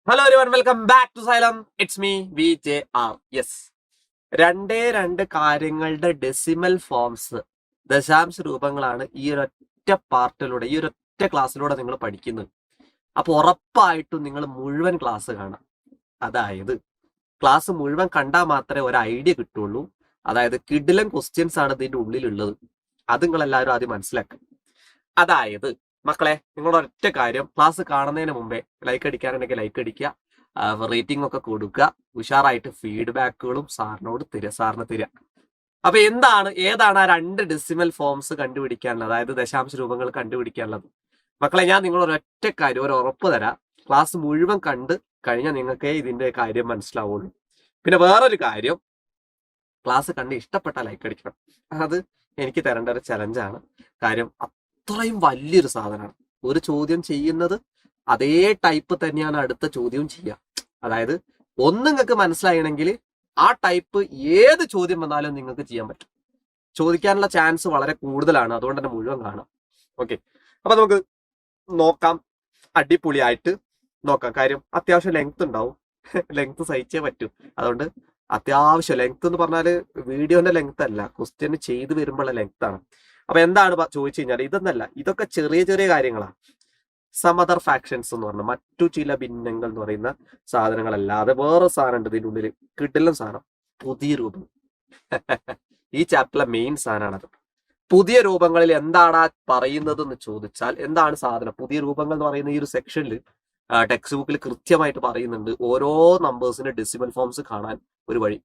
Hello everyone, welcome back to Xylem. It's me VJR. Yes, രണ്ട് കാര്യങ്ങളുടെ decimal forms, ദശാംശ രൂപങ്ങളാണ് ഈ ഒരൊറ്റ പാർട്ടിലൂടെ, ഈ ഒരൊറ്റ ക്ലാസ്സിലൂടെ നിങ്ങൾ പഠിക്കുന്നത്. അപ്പൊ ഉറപ്പായിട്ടും നിങ്ങൾ മുഴുവൻ ക്ലാസ് കാണാം. അതായത് ക്ലാസ് മുഴുവൻ കണ്ടാൽ മാത്രമേ ഒരു ഐഡിയ കിട്ടുള്ളൂ. അതായത് കിഡിലൻ ക്വസ്റ്റ്യൻസ് ആണ് ഇതിന്റെ ഉള്ളിലുള്ളത്. അത് നിങ്ങൾ എല്ലാവരും ആദ്യം മനസ്സിലാക്കുക. അതായത് മക്കളെ, നിങ്ങളുടെ ഒറ്റ കാര്യം, ക്ലാസ് കാണുന്നതിന് മുമ്പേ ലൈക്ക് അടിക്കാനുണ്ടെങ്കിൽ ലൈക്ക് അടിക്കുക, റേറ്റിംഗ് ഒക്കെ കൊടുക്കുക, ഉഷാറായിട്ട് ഫീഡ്ബാക്കുകളും സാറിന് തരിക. അപ്പൊ ഏതാണ് ആ രണ്ട് ഡെസിമൽ ഫോംസ് കണ്ടുപിടിക്കാനുള്ളത്, അതായത് ദശാംശ രൂപങ്ങൾ കണ്ടുപിടിക്കാനുള്ളത്? മക്കളെ, ഞാൻ നിങ്ങളൊരു ഒറ്റ കാര്യം, ഒരു ഉറപ്പ് തരാം. ക്ലാസ് മുഴുവൻ കണ്ട് കഴിഞ്ഞാൽ നിങ്ങൾക്കേ ഇതിന്റെ കാര്യം മനസ്സിലാവുള്ളൂ. പിന്നെ വേറൊരു കാര്യം, ക്ലാസ് കണ്ട് ഇഷ്ടപ്പെട്ട ലൈക്ക് അടിക്കണം. അത് എനിക്ക് തരേണ്ട ഒരു ചലഞ്ചാണ്. കാര്യം അത്രയും വലിയൊരു സാധനമാണ്. ഒരു ചോദ്യം ചെയ്യുന്നത് അതേ ടൈപ്പ് തന്നെയാണ് അടുത്ത ചോദ്യവും ചെയ്യുക. അതായത് നിങ്ങൾക്ക് മനസ്സിലായണമെങ്കിൽ ആ ടൈപ്പ് ഏത് ചോദ്യം വന്നാലും നിങ്ങൾക്ക് ചെയ്യാൻ പറ്റും. ചോദിക്കാനുള്ള ചാൻസ് വളരെ കൂടുതലാണ്. അതുകൊണ്ട് തന്നെ മുഴുവൻ കാണാം. ഓക്കെ, അപ്പൊ നമുക്ക് നോക്കാം. അടിപൊളിയായിട്ട് നോക്കാം. കാര്യം അത്യാവശ്യം ലെങ്ത് ഉണ്ടാവും. ലെങ്ത് സഹിച്ചേ പറ്റൂ. അതുകൊണ്ട് അത്യാവശ്യം ലെങ്ത് എന്ന് പറഞ്ഞാല് വീഡിയോന്റെ ലെങ്ത് അല്ല, ക്വസ്റ്റ്യൻ ചെയ്ത് വരുമ്പോഴുള്ള ലെങ്ത് ആണ്. അപ്പൊ എന്താണ് ചോദിച്ചു കഴിഞ്ഞാൽ ഇതൊന്നല്ല, ഇതൊക്കെ ചെറിയ ചെറിയ കാര്യങ്ങളാണ്. സം അതർ ഫാക്ഷൻസ് എന്ന് പറഞ്ഞാൽ മറ്റു ചില ഭിന്നങ്ങൾ എന്ന് പറയുന്ന സാധനങ്ങളല്ലാതെ വേറെ സാധനം ഉണ്ട് ഇതിൻ്റെ ഉള്ളിൽ. കിട്ടില്ല സാധനം, പുതിയ രൂപം. ഈ ചാപ്റ്ററിലെ മെയിൻ സാധനമാണത്. പുതിയ രൂപങ്ങളിൽ എന്താണ് പറയുന്നത് എന്ന് ചോദിച്ചാൽ, എന്താണ് സാധനം പുതിയ രൂപങ്ങൾ എന്ന് പറയുന്ന ഈ ഒരു സെക്ഷനിൽ ടെക്സ്റ്റ് ബുക്കിൽ കൃത്യമായിട്ട് പറയുന്നുണ്ട്. ഓരോ നമ്പേഴ്സിന്റെ ഡെസിമൽ ഫോംസ് കാണാൻ ഒരു വഴി.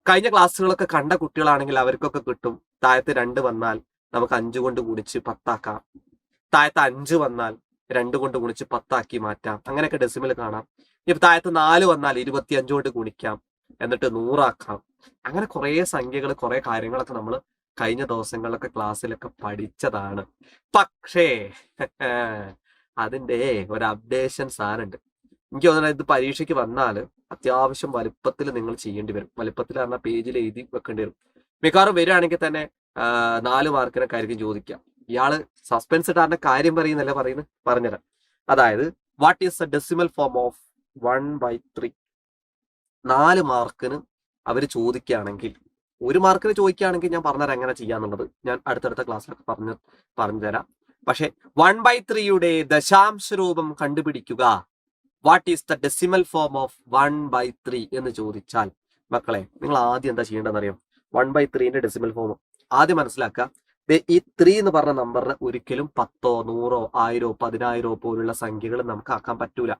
കഴിഞ്ഞ ക്ലാസ്സുകളൊക്കെ കണ്ട കുട്ടികളാണെങ്കിൽ അവർക്കൊക്കെ കിട്ടും. താഴത്ത് 2 വന്നാൽ നമുക്ക് 5 കൊണ്ട് ഗുണിച്ച് 10 ആക്കാം. താഴത്ത് 5 വന്നാൽ 2 കൊണ്ട് ഗുണിച്ച് 10 ആക്കി മാറ്റാം. അങ്ങനെയൊക്കെ ഡെസിമൽ കാണാം. ഇപ്പൊ താഴത്ത് 4 വന്നാൽ 25 കൊണ്ട് ഗുണിക്കാം, എന്നിട്ട് 100 ആക്കാം. അങ്ങനെ കുറെ സംഖ്യകൾ, കുറെ കാര്യങ്ങളൊക്കെ നമ്മൾ കഴിഞ്ഞ ദിവസങ്ങളിലൊക്കെ ക്ലാസ്സിലൊക്കെ പഠിച്ചതാണ്. പക്ഷേ അതിന്റെ ഒരു അപ്ഡേഷൻ സാധനമുണ്ട്. എനിക്ക് തോന്നുന്നത് ഇത് പരീക്ഷയ്ക്ക് വന്നാൽ അത്യാവശ്യം വലുപ്പത്തിൽ നിങ്ങൾ ചെയ്യേണ്ടി വരും. വലുപ്പത്തിൽ പറഞ്ഞാൽ പേജിൽ എഴുതി വെക്കേണ്ടി വരും. മിക്കവാറും വരികയാണെങ്കിൽ തന്നെ 4 മാർക്കിനൊക്കെ ആയിരിക്കും ചോദിക്കാം. ഇയാള് സസ്പെൻസ് ഇട്ടാറിന്റെ കാര്യം പറയുന്നല്ലേ പറഞ്ഞുതരാം. അതായത് what is the decimal form of 1/3? 4 മാർക്കിന് അവർ ചോദിക്കുകയാണെങ്കിൽ, 1 മാർക്കിന് ചോദിക്കുകയാണെങ്കിൽ ഞാൻ പറഞ്ഞുതരാം എങ്ങനെ ചെയ്യാന്നുള്ളത്. ഞാൻ അടുത്തടുത്ത ക്ലാസ്സിലൊക്കെ പറഞ്ഞു തരാം. പക്ഷെ 1/3യുടെ ദശാംശ രൂപം കണ്ടുപിടിക്കുക. What is the decimal form of 1/3 എന്ന് ചോദിച്ചാൽ, മക്കളെ നിങ്ങൾ ആദ്യം എന്താ ചെയ്യേണ്ടതെന്ന് അറിയാം? 1/3ന്റെ ഡെസിമൽ ഫോം ആദ്യം മനസ്സിലാക്കുക. ഈ 3 എന്ന് പറഞ്ഞ നമ്പറിന് ഒരിക്കലും 10, 100, 1000, 10000 പോലുള്ള സംഖ്യകൾ നമുക്ക് ആക്കാൻ പറ്റൂല.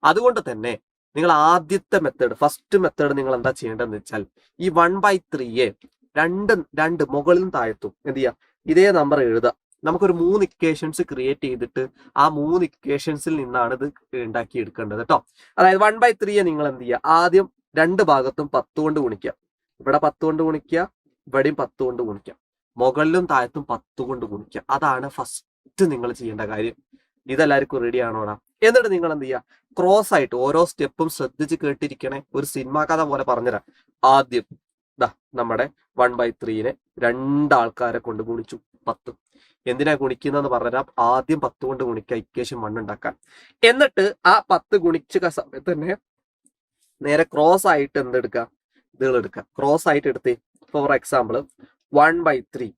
അതുകൊണ്ട് തന്നെ നിങ്ങൾ ആദ്യത്തെ മെത്തേഡ്, ഫസ്റ്റ് മെത്തേഡ് നിങ്ങൾ എന്താ ചെയ്യേണ്ടതെന്ന് വെച്ചാൽ, ഈ 1/3യെ രണ്ട് മുകളിലും താഴത്തും എന്ത് ചെയ്യുക, ഇതേ നമ്പർ എഴുതുക. നമുക്കൊരു 3 ഇക്വേഷൻസ് ക്രിയേറ്റ് ചെയ്തിട്ട് ആ 3 ഇക്വേഷൻസിൽ നിന്നാണ് ഇത് ഉണ്ടാക്കി എടുക്കേണ്ടത് കേട്ടോ. അതായത് 1/3യെ നിങ്ങൾ എന്ത് ചെയ്യുക, ആദ്യം 2 ഭാഗത്തും 10 കൊണ്ട് ഗുണിക്കുക. ഇവിടെ 10 കൊണ്ട് ഗുണിക്കുക, ഇവിടെയും 10 കൊണ്ട് ഗുണിക്കുക, മുകളിലും താഴത്തും 10 കൊണ്ട് ഗുണിക്കുക. അതാണ് ഫസ്റ്റ് നിങ്ങൾ ചെയ്യേണ്ട കാര്യം. ഇതെല്ലാവർക്കും റെഡി ആണോടാ? എന്നിട്ട് നിങ്ങൾ എന്ത് ചെയ്യുക, ക്രോസ് ആയിട്ട് ഓരോ സ്റ്റെപ്പും ശ്രദ്ധിച്ച് കേട്ടിരിക്കണേ. ഒരു സിനിമാ കഥ പോലെ പറഞ്ഞുതരാം. ആദ്യം നമ്മുടെ 1/3നെ 2 ആൾക്കാരെ കൊണ്ട് ഗുണിച്ചു 10. എന്തിനാ ഗുണിക്കുന്നതെന്ന് പറഞ്ഞാൽ, ആദ്യം 10 കൊണ്ട് ഗുണിക്കുക, ഇക്വേഷൻ 1 ഉണ്ടാക്കാൻ. എന്നിട്ട് ആ 10 ഗുണിച്ച സമയത്ത് തന്നെ നേരെ ക്രോസ് ആയിട്ട് എന്തെടുക്കുക, ഇതുകൾ എടുക്കുക. ക്രോസ് ആയിട്ട് എടുത്ത്, ഫോർ എക്സാമ്പിൾ 1/3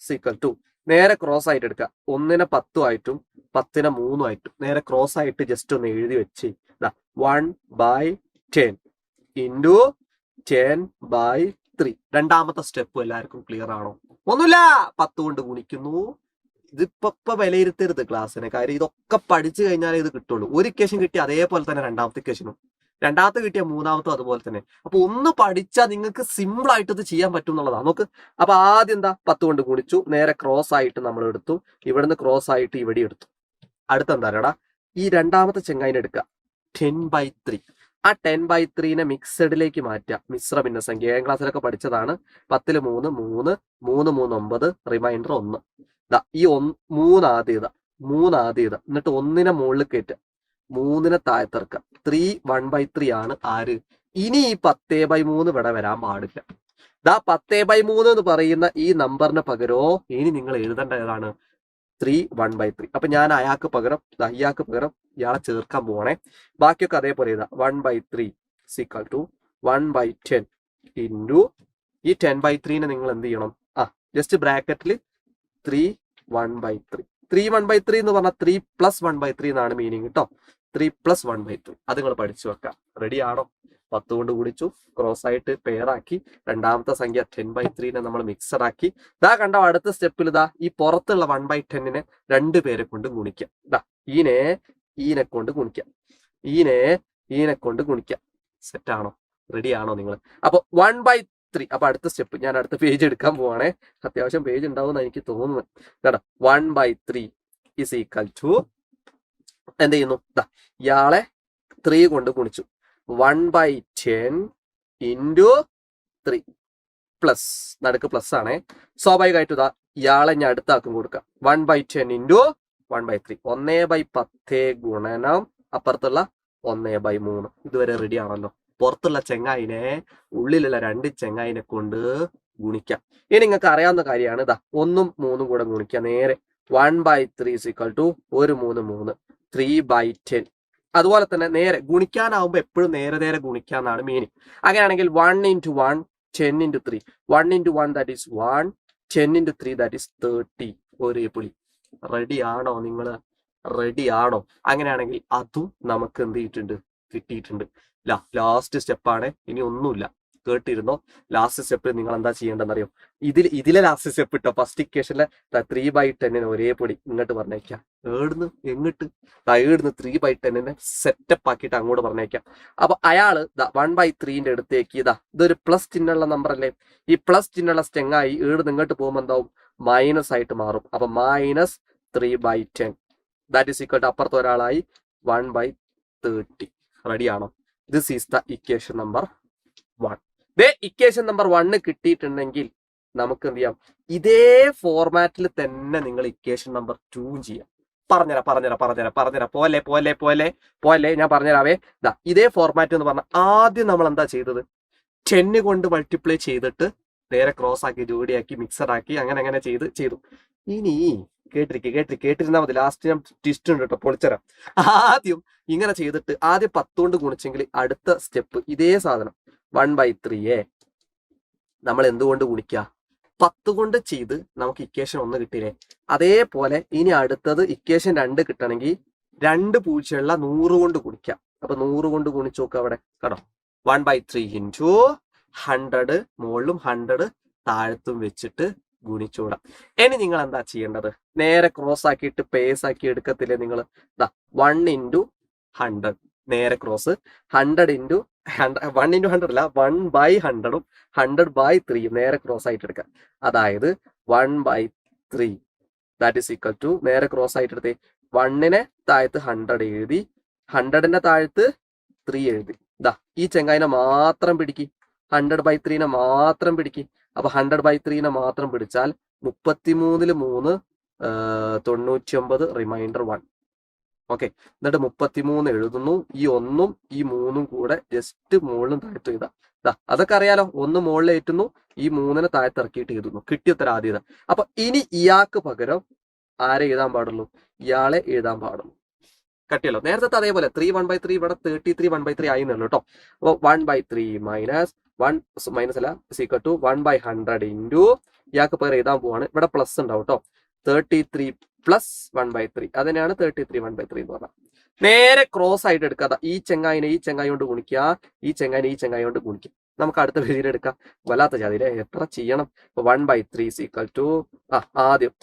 ഈക്വൽ ടു, നേരെ ക്രോസ് ആയിട്ട് എടുക്കുക. 1നെ 10 ആയിട്ടും 10നെ 3 ആയിട്ടും നേരെ ക്രോസ് ആയിട്ട് ജസ്റ്റ് ഒന്ന് എഴുതി വെച്ച് 1/10 ഇൻറ്റു 10/3. രണ്ടാമത്തെ സ്റ്റെപ്പ് എല്ലാവർക്കും ക്ലിയർ ആണോ? ഒന്നുമില്ല, 10 കൊണ്ട് ഗുണിക്കുന്നു. ഇതിപ്പോ വിലയിരുത്തരുത് ക്ലാസ്സിനെ. കാര്യം ഇതൊക്കെ പഠിച്ചു കഴിഞ്ഞാലേ ഇത് കിട്ടുള്ളൂ. ഒരു ഇക്വേഷൻ കിട്ടി അതേപോലെ തന്നെ രണ്ടാമത്തെ ഇക്വേഷനും, രണ്ടാമത്തെ കിട്ടിയ മൂന്നാമത്തും അതുപോലെ തന്നെ. അപ്പൊ ഒന്ന് പഠിച്ചാൽ നിങ്ങൾക്ക് സിമ്പിൾ ആയിട്ട് ഇത് ചെയ്യാൻ പറ്റും എന്നുള്ളതാണ്. നോക്ക്, അപ്പൊ ആദ്യം 10 കൊണ്ട് ഗുണിച്ചു, നേരെ ക്രോസ് ആയിട്ട് നമ്മൾ എടുത്തു, ഇവിടുന്ന് ക്രോസ് ആയിട്ട് ഇവിടെ എടുത്തു. അടുത്തെന്താടാ, ഈ രണ്ടാമത്തെ ചെങ്ങായിനെ എടുക്കുക, 10/3. ആ 10/3നെ മിക്സഡിലേക്ക് മാറ്റുക. മിശ്ര ഭിന്നസംഖ്യ 7ാം ക്ലാസ്സിലൊക്കെ പഠിച്ചതാണ്. 10ൽ 3, 3, 3, 3, 9, റിമൈൻഡർ 1. ഈ 3 ആദ്യം 3 ആദ്യം എന്നിട്ട് 1നെ മുകളിൽ കയറ്റുക, 3നെ താഴത്തിറക്കുക. 3 1/3 ആണ് ആര്? ഇനി ഈ 10/3 ഇവിടെ വരാൻ പാടില്ല. 10/3 എന്ന് പറയുന്ന ഈ നമ്പറിന് പകരോ ഇനി നിങ്ങൾ എഴുതേണ്ട ഏതാണ്? 3 1/3. അപ്പൊ ഞാൻ അയാൾക്ക് പകരം ഇയാൾക്ക് പകരം ഇയാളെ ചേർക്കാൻ പോവാണേ. ബാക്കിയൊക്കെ അതേപോലെ ഇതാ 1/3 ഈക്വൽ ടു 1/10 ഇൻറ്റു ഈ 10/3 നിങ്ങൾ എന്ത് ചെയ്യണം? ജസ്റ്റ് ബ്രാക്കറ്റിൽ 3 1/3. 3 1/3 എന്ന് പറഞ്ഞാൽ 3 + 1/3 എന്നാണ് മീനിങ് കേട്ടോ. 3 + 1/3 അത് നിങ്ങൾ പഠിച്ചു വെക്കാം. റെഡി ആണോ? 10 കൊണ്ട് ഗുണിച്ചു, ക്രോസ് ആയിട്ട് പെയറാക്കി, രണ്ടാമത്തെ സംഖ്യ 10/3 നമ്മൾ മിക്സഡ് ആക്കി. ഇതാ കണ്ടോ, അടുത്ത സ്റ്റെപ്പിൽ ഇതാ ഈ പുറത്തുള്ള 1/10 രണ്ട് പേരെ കൊണ്ട് ഗുണിക്കാം. ഇതാ ഈനെ കൊണ്ട് ഗുണിക്കാം, ഈനെ കൊണ്ട് ഗുണിക്കാം. സെറ്റ് ആണോ? റെഡി ആണോ നിങ്ങൾ? അപ്പൊ 1/3. അപ്പൊ അടുത്ത സ്റ്റെപ്പ് ഞാൻ അടുത്ത പേജ് എടുക്കാൻ പോവാണേ. അത്യാവശ്യം പേജ് ഉണ്ടാവും എനിക്ക് തോന്നുന്നു കേട്ടോ. 1/3 ഇസ് ഈക്വൽ ടു എന്ത് ചെയ്യുന്നു? ഇയാളെ 3 കൊണ്ട് ഗുണിച്ചു, 1/10 ഇൻറ്റു 3 പ്ലസ്, നടുക്ക് പ്ലസ് ആണേ. സ്വാഭാവികമായിട്ട് ഇയാളെ ഞാൻ അടുത്താക്കും കൊടുക്കാം. 1/10 ഇൻറ്റു 1/3 1/10 ഗുണനം അപ്പുറത്തുള്ള 1/3. ഇതുവരെ റെഡി ആണല്ലോ. പുറത്തുള്ള ചെങ്ങായിനെ ഉള്ളിലുള്ള 2 ചെങ്ങായിനെ കൊണ്ട് ഗുണിക്കാം. ഇനി നിങ്ങൾക്ക് അറിയാവുന്ന കാര്യമാണ് 1ഉം 3ഉം കൂടെ ഗുണിക്കുക. നേരെ 1/3 ഈക്വൽ ടു 1 3 3 3/10. അതുപോലെ തന്നെ നേരെ ഗുണിക്കാനാവുമ്പോൾ എപ്പോഴും നേരെ ഗുണിക്കാന്നാണ് മീനിങ്. അങ്ങനെയാണെങ്കിൽ 1 × 1 10 × 3 1 × 1 ദാറ്റ് ഈസ് 1 10 × 3 ദാറ്റ് ഈസ് 30. ഒരേ പുളി. റെഡി ആണോ നിങ്ങൾ? റെഡി ആണോ? അങ്ങനെയാണെങ്കിൽ അതും നമുക്ക് എന്ത് ചെയ്തിട്ടുണ്ട്? കിട്ടിയിട്ടുണ്ട്. ലാസ്റ്റ് സ്റ്റെപ്പാണ്. ഇനി ഒന്നുമില്ല, കേട്ടിരുന്നോ? ലാസ്റ്റ് സ്റ്റെപ്പിൽ നിങ്ങൾ എന്താ ചെയ്യേണ്ടതെന്ന് അറിയോ? ഇതിലെ ലാസ്റ്റ് സ്റ്റെപ്പ് ഇട്ടോ. ഫസ്റ്റ് ഇക്വേഷനിലെ 3/10 ഒരേ പൊടി ഇങ്ങോട്ട് പറഞ്ഞേക്കാം. എങ്ങോട്ട് 3/10 സെറ്റപ്പ് ആക്കിയിട്ട് അങ്ങോട്ട് പറഞ്ഞേക്കാം. അപ്പൊ അയാള് 1/3 അടുത്തേക്ക് ഇതൊരു പ്ലസ് ചിഹ്നമുള്ള നമ്പർ അല്ലേ? ഈ പ്ലസ് ചിഹ്നമുള്ള ചെങ്ങായി ഇങ്ങോട്ട് പോകുമ്പോൾ എന്താവും? മൈനസ് ആയിട്ട് മാറും. അപ്പൊ -3/10 ദാറ്റ് ഈസ് ഈക്വൽ ടു അപ്പുറത്ത് ഒരാളായി 1/30. റെഡി ആണോ? This is the equation number 1. Equation number 1 കിട്ടിയിട്ടുണ്ടെങ്കിൽ നമുക്ക് എന്ത് ചെയ്യാം? ഇതേ ഫോർമാറ്റിൽ തന്നെ നിങ്ങൾ ഇക്വേഷൻ നമ്പർ 2 ചെയ്യാം. പറഞ്ഞുതരാം. പോലെ ഞാൻ പറഞ്ഞുതരാവേ. ഇതേ ഫോർമാറ്റ് എന്ന് പറഞ്ഞാൽ ആദ്യം നമ്മൾ എന്താ ചെയ്തത്? 10 കൊണ്ട് മൾട്ടിപ്ലൈ ചെയ്തിട്ട് നേരെ ക്രോസ് ആക്കി, ജോഡിയാക്കി, മിക്സഡ് ആക്കി, അങ്ങനെ ചെയ്തു. ഇനി കേട്ടിരുന്നാൽ മതി. ലാസ്റ്റ് ഞാൻ ട്വിസ്റ്റ് ഉണ്ട് കേട്ടോ, പൊളിച്ചരാം. ആദ്യം ഇങ്ങനെ ചെയ്തിട്ട് ആദ്യം 10 കൊണ്ട് ഗുണിച്ചെങ്കിൽ അടുത്ത സ്റ്റെപ്പ് ഇതേ സാധനം 1/3 നമ്മൾ എന്തുകൊണ്ട് ഗുണിക്കുക? 10 കൊണ്ട് ചെയ്ത് നമുക്ക് ഇക്വേഷൻ 1 കിട്ടിയില്ലേ? അതേപോലെ ഇനി അടുത്തത് ഇക്വേഷൻ 2 കിട്ടണമെങ്കിൽ 2 പൂജ്യമുള്ള 100 കൊണ്ട് ഗുണിക്കാം. അപ്പൊ 100 കൊണ്ട് ഗുണിച്ചു നോക്കുക. അവിടെ കേട്ടോ, 1/3 ഇൻറ്റു 100 മുകളിലും 100 താഴത്തും വെച്ചിട്ട് ഗുണിച്ചുകൂടാം. ഇനി നിങ്ങൾ എന്താ ചെയ്യേണ്ടത്? നേരെ ക്രോസ് ആക്കിയിട്ട് പേസ് ആക്കി എടുക്കത്തില്ലേ നിങ്ങൾ? 1 × 100 നേരെ ക്രോസ്, 100 × 1 × 100 അല്ല, 1/100 100/3 നേരെ ക്രോസ് ആയിട്ട് എടുക്കാം. അതായത് 1/3 ദാറ്റ് ഈസ് ഈക്വൽ ടു നേരെ ക്രോസ് ആയിട്ട് എടുത്തേ. 1നെ താഴത്ത് 100 എഴുതി, 100ന്റെ താഴത്ത് 3 എഴുതി. ഈ ചെങ്ങായിനെ മാത്രം പിടിക്കി, 100/3 മാത്രം പിടിക്കി. അപ്പൊ 100/3 മാത്രം പിടിച്ചാൽ 33 3 99 റിമൈൻഡർ 1. ഓക്കെ, എന്നിട്ട് 33 എഴുതുന്നു. ഈ 1ഉം ഈ 3ഉം കൂടെ ജസ്റ്റ് മുകളിലും താഴത്തും എഴുതാം. അതൊക്കെ അറിയാലോ. 1 മുകളിൽ ഏറ്റുന്നു, ഈ 3നെ താഴത്ത് ഇറക്കിയിട്ട് എഴുതുന്നു. കിട്ടിയത്ര ആദ്യത. അപ്പൊ ഇനി ഇയാൾക്ക് പകരം ആരെ എഴുതാൻ പാടുള്ളൂ? ഇയാളെ എഴുതാൻ പാടുള്ളൂ. കട്ടിയല്ലോ. നേരത്തെ അതേപോലെ 3 1/3 ഇവിടെ 33 1/3 ആയിന്നല്ലോ കേട്ടോ. അപ്പൊ 1/3 മൈനസ് അല്ല ഈക്വൽ ടു 1/100 ഇൻറ്റു ഇയാൾക്ക് പകരം എഴുതാൻ പോവാണ്. ഇവിടെ പ്ലസ് ഉണ്ടാവും കേട്ടോ. 33 + 1/3 അതിനാണ് 33 1/3 എന്ന് പറഞ്ഞാൽ. നേരെ ക്രോസ് ആയിട്ട് എടുക്കാതെ ഈ ചെങ്ങായിനെ ഈ ചെങ്ങായി കൊണ്ട് ഗുണിക്കുക, ഈ ചെങ്ങായി കൊണ്ട് ഗുണിക്കുക. നമുക്ക് അടുത്ത പേജിൽ എടുക്കാം. വല്ലാത്ത ജാതിയിലെ എത്ര ചെയ്യണം? 1/3 ഈക്വൽ ടു ആദ്യം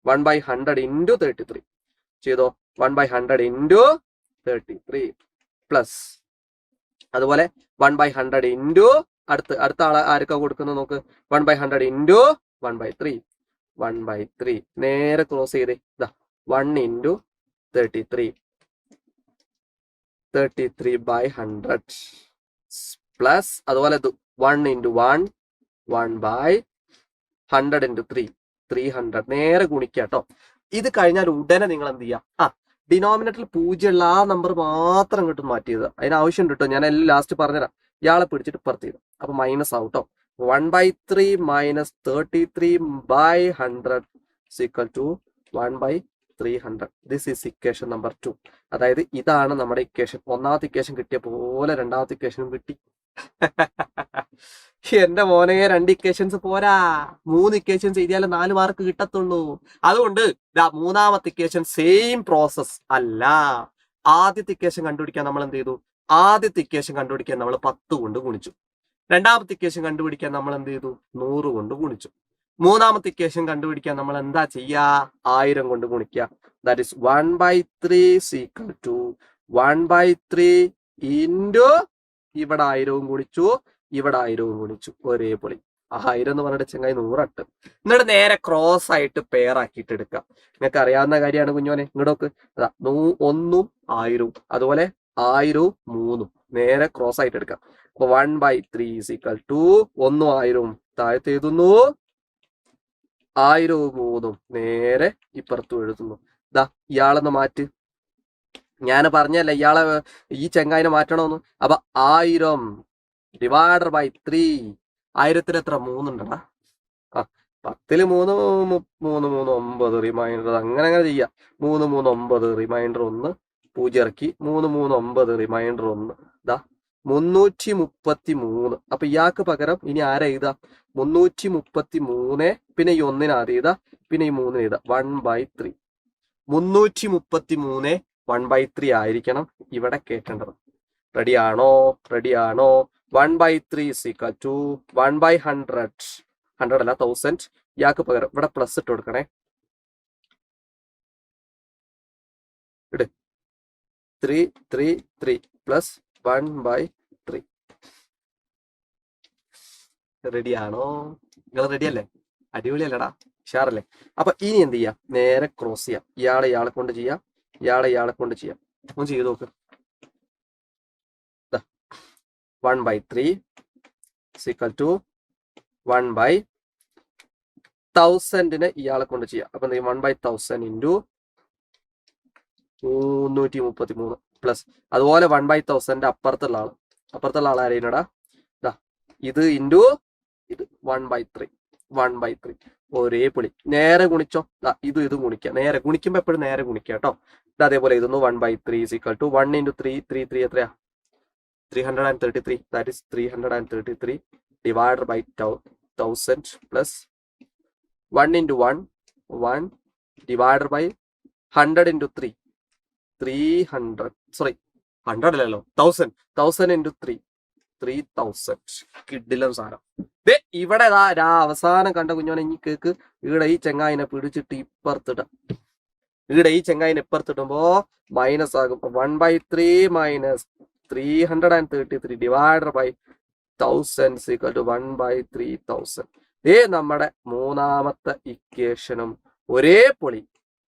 1/100 ഇൻറ്റു 33 ചെയ്തോ. 1/100 ഇൻറ്റു 33 പ്ലസ് അതുപോലെ 1/100 ഇൻറ്റു അടുത്ത ആളെ ആർക്കാ കൊടുക്കുന്നത് നോക്ക്. 1/100 ഇൻറ്റു 1/3 നേരെ ക്രോസ് ചെയ്തേ. 1 × 33/100 പ്ലസ് അതുപോലെ 1 × 1 1/100 × 3 300 നേരെ ഗുണിക്കുക കേട്ടോ. ഇത് കഴിഞ്ഞാൽ ഉടനെ നിങ്ങൾ എന്ത് ചെയ്യാം? ഡിനോമിനേറ്ററിൽ 0 ഉള്ള ആ നമ്പർ മാത്രം ഇങ്ങോട്ട് മാറ്റിയത്. അതിന് ആവശ്യമുണ്ട് കേട്ടോ. ഞാൻ എല്ലാം ലാസ്റ്റ് പറഞ്ഞുതരാം. ഇയാളെ പിടിച്ചിട്ട് പുറത്ത് ചെയ്തു. അപ്പൊ മൈനസ് ആവും കേട്ടോ. 1/3 - 33/100 equal to 1/300. This is equation number 2. അതായത് ഇതാണ് നമ്മുടെ ഇക്വേഷൻ. ഒന്നാമത്തെ ഇക്വേഷൻ കിട്ടിയ പോലെ രണ്ടാമത്തെ ഇക്വേഷനും കിട്ടി. എന്റെ മോനെ 2 ഇക്വേഷൻസ് പോരാ, 3 ഇക്വേഷൻസ് എഴുതിയാലും 4 മാർക്ക് കിട്ടത്തുള്ളൂ. അതുകൊണ്ട് മൂന്നാമത്തെ ഇക്വേഷൻ സെയിം പ്രോസസ് അല്ല. ആദ്യത്തെ ഇക്വേഷൻ കണ്ടുപിടിക്കാൻ നമ്മൾ എന്ത് ചെയ്തു? ആദ്യത്തെ ഇക്വേഷൻ കണ്ടുപിടിക്കാൻ നമ്മൾ 10 കൊണ്ട് ഗുണിച്ചു. രണ്ടാമത്തെ ഇക്വേഷൻ കണ്ടുപിടിക്കാൻ നമ്മൾ എന്ത് ചെയ്തു? 100 കൊണ്ട് ഗുണിച്ചു. മൂന്നാമത്തെ ഇക്വേഷൻ കണ്ടുപിടിക്കാൻ നമ്മൾ എന്താ ചെയ്യാ? 1000 കൊണ്ട് ഗുണിക്കുക. That is 1/3 equal to 1/3 into ഇവിടെ 1000 ഗുണിച്ചു, ഇവിടെ 1000 ഗുണിച്ചു. ഒരേപോലെ 1000 എന്ന് പറഞ്ഞിട്ട് ചെങ്ങായി 100 ഇട്ട് എന്നിട്ട് നേരെ ക്രോസ് ആയിട്ട് പെയർ ആക്കിയിട്ട് എടുക്കുക. നിങ്ങൾക്ക് അറിയാവുന്ന കാര്യമാണ് കുഞ്ഞോനെ. ഇങ്ങോട്ടൊക്കെ 1ഉം 1000ഉം അതുപോലെ 1000ഉം 3ഉം നേരെ ക്രോസ് ആയിട്ട് എടുക്കാം. അപ്പൊ 1/3 ഈക്വൽ ടു 1ഉം 1000ഉം താഴത്ത് എഴുതുന്നു, 1000ഉം 3ഉം നേരെ ഇപ്പുറത്തും എഴുതുന്നു. ഇയാളെന്ന് മാറ്റ്. ഞാൻ പറഞ്ഞല്ല ഇയാളെ ഈ ചെങ്ങായിനെ മാറ്റണമെന്ന്. അപ്പൊ 1000 ഡിവൈഡഡ് ബൈ 3. 1000ത്തിൽ എത്ര? 3 ഉണ്ടടാ. 10ൽ 3 3 3 9 റിമൈൻഡർ അങ്ങനെ ചെയ്യാം. 3 3 9 റിമൈൻഡർ 1 0 ഇറക്കി. 3 3 9 റിമൈൻഡർ 1 333. അപ്പൊ ഇയാൾക്ക് പകരം ഇനി ആരാ എഴുതാ? 333 പിന്നെ ഈ 1ന് ആദ്യം എഴുതാ, പിന്നെ ഈ 3ന് എഴുതാ. 1/3. 333 1/3 ആയിരിക്കണം ഇവിടെ കേട്ടേണ്ടത്. റെഡിയാണോ? 1/3 ഈക്വൽ ടു 1/100. 100 അല്ല 1000. ഇയാൾക്ക് പകരം ഇവിടെ പ്ലസ് ഇട്ട് കൊടുക്കണേ. 333 പ്ലസ് 1/3. റെഡിയാണോ? നിങ്ങൾ റെഡിയല്ലേ? അടിപൊളിയല്ലടാ, ഉഷാറല്ലേ? അപ്പൊ ഇനി എന്ത് ചെയ്യാം? നേരെ ക്രോസ് ചെയ്യാം. ഇയാളെ കൊണ്ട് ചെയ്യാം, ഇയാളെ കൊണ്ട് ചെയ്യാം. ഒന്ന് ചെയ്ത് നോക്ക്. 1/3 ഈക്വൽ ടു 1/1000 ഇയാളെ കൊണ്ട് ചെയ്യാം. അപ്പൊ 1/1000 ഇൻറ്റു 333 പ്ലസ് അതുപോലെ 1/1000 അപ്പുറത്തുള്ള ആൾ ആരെയുണ്ടാ? ഇത് ഇൻറ്റു ഇത് 1/3 ഒരേ പുളി. നേരെ ഗുണിച്ചോ. ഇത് ഗുണിക്കുക. നേരെ ഗുണിക്കുമ്പോ എപ്പോഴും നേരെ ഗുണിക്കുക കേട്ടോ. അതേപോലെ ഇതൊന്ന് 1/3 ഈക്വൽ ടു 1 × 3 എത്രയാ? 333. That is 333 divided by 1000 plus 1 × 1 divided by 100 × 3 300. Sorry 100 അല്ലല്ലോ, 1000 × 3 3000. കിഡിലും സാധനം. ഇവിടെ അവസാനം കണ്ട കുഞ്ഞോനെ ഇനി കേക്ക്. ഇവിടെ ഈ ചെങ്ങായിനെ പിടിച്ചിട്ട് ഇപ്പുറത്തിടുമ്പോ മൈനസ് ആകും. 1/3 minus 333 divided by 1000 equal to 1/3000. നമ്മുടെ മൂന്നാമത്തെ ഇക്വേഷനും ഒരേ പൊളി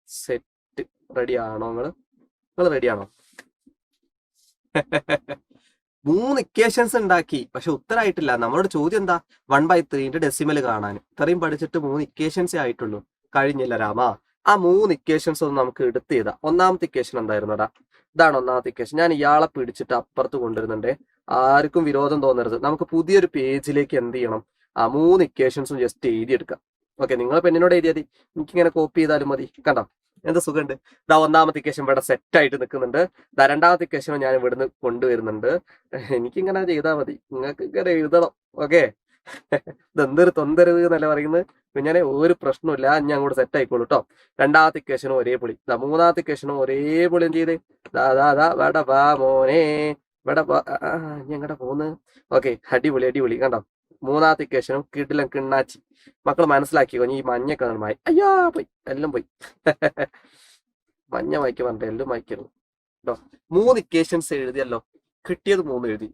സെറ്റ്. റെഡിയാണോ? നിങ്ങൾ റെഡിയാണോ? 3 ഇക്വേഷൻസ് ഉണ്ടാക്കി, പക്ഷെ ഉത്തരമായിട്ടില്ല. നമ്മളോട് ചോദ്യം എന്താ? 1/3 ഡെസിമൽ കാണാൻ. ഇത്രയും പഠിച്ചിട്ട് 3 ഇക്വേഷൻസേ ആയിട്ടുള്ളൂ. കഴിഞ്ഞില്ല രാമ. ആ 3 ഇക്വേഷൻസ് ഒന്ന് നമുക്ക് എടുത്ത് ചെയ്താ. ഒന്നാമത്തെ ഇക്വേഷൻ എന്തായിരുന്നടാ? ഇതാണ് ഒന്നാമത്തെ ഇക്വേഷൻ. ഞാൻ ഇയാളെ പിടിച്ചിട്ട് അപ്പുറത്ത് കൊണ്ടുവരുന്നുണ്ട്. ആർക്കും വിരോധം തോന്നരുത്. നമുക്ക് പുതിയൊരു പേജിലേക്ക് എന്ത് ചെയ്യണം? ആ 3 ഇക്വേഷൻസും ജസ്റ്റ് എഴുതിയെടുക്കാം. ഓക്കെ, നിങ്ങൾ പെണ്ണിനോട് എഴുതിയാൽ എനിക്കിങ്ങനെ കോപ്പി ചെയ്താലും മതി. കണ്ടോ എന്ത് സുഖമുണ്ട്. ഒന്നാമത്തെ ഇക്വേഷൻ ഇവിടെ സെറ്റ് ആയിട്ട് നിൽക്കുന്നുണ്ട്. രണ്ടാമത്തെ ഇക്വേഷനും ഞാൻ ഇവിടുന്ന് കൊണ്ടുവരുന്നുണ്ട്. എനിക്കിങ്ങനെ ചെയ്താൽ മതി, നിങ്ങൾക്ക് ഇങ്ങനെ എഴുതണം. ഓക്കെ, ഇതെന്തൊരു തൊന്തരുത് എന്നല്ല പറയുന്നത്. ഞാൻ ഒരു പ്രശ്നമില്ല, ഞാൻ അങ്ങോട്ട് സെറ്റ് ആയിക്കോളൂ കേട്ടോ. രണ്ടാമത്തെ ഇക്വേഷനും ഒരേ പൊളി. മൂന്നാമത്തെ ഇക്വേഷനും ഒരേ പൊളിയും ചെയ്ത് വേട വാ മോനെ, വേട ഞങ്ങടെ പോന്ന്. ഓക്കെ, അടിപൊളി കണ്ടോ. മൂന്നാമത്തെ ഇക്വേഷനും കിടിലം കിണ്ണാച്ചി. മക്കൾ മനസ്സിലാക്കിയോ? ഈ മഞ്ഞ കളറുമായി അയ്യാ പോയി, എല്ലാം പോയി. മഞ്ഞ വായിക്കാൻ പറഞ്ഞിട്ട് എല്ലാം വായിക്കരുത് കേട്ടോ. 3 ഇക്വേഷൻസ് എഴുതിയല്ലോ, കിട്ടിയത് 3 എഴുതി.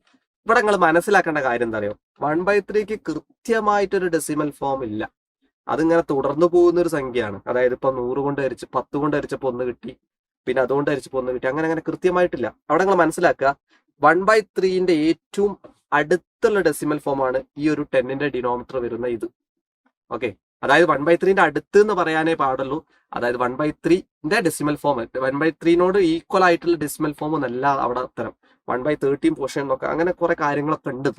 ഇവിടെ നിങ്ങൾ മനസ്സിലാക്കേണ്ട കാര്യം എന്താ അറിയോ? 1/3ക്ക് കൃത്യമായിട്ടൊരു ഡെസിമൽ ഫോം ഇല്ല. അതിങ്ങനെ തുടർന്നു പോകുന്ന ഒരു സംഖ്യയാണ്. അതായത് ഇപ്പൊ 100 കൊണ്ട് ഹരിച്ച് 10 കൊണ്ട് ഹരിച്ചപ്പോ 1 കിട്ടി, പിന്നെ അതുകൊണ്ട് ഹരിച്ചപ്പോ 1 കിട്ടി. അങ്ങനെ കൃത്യമായിട്ടില്ല. അവിടെ നിങ്ങൾ മനസ്സിലാക്കുക, 1/3ന്റെ ഏറ്റവും അടുത്തുള്ള ഡെസിമൽ ഫോം ആണ് ഈ ഒരു 10ന്റെ ഡിനോമിനേറ്റർ വരുന്ന ഇത്. ഓക്കെ, അതായത് 1/3 അടുത്ത് എന്ന് പറയാനേ പാടുള്ളൂ. അതായത് 1/3 ഡെസിമൽ ഫോം 1/3 ഈക്വൽ ആയിട്ടുള്ള ഡെസിമൽ ഫോം ഒന്നല്ല അവിടെ ഉത്തരം. 1/13 പോർഷൻ എന്നൊക്കെ അങ്ങനെ കുറെ കാര്യങ്ങളൊക്കെ ഉണ്ട്.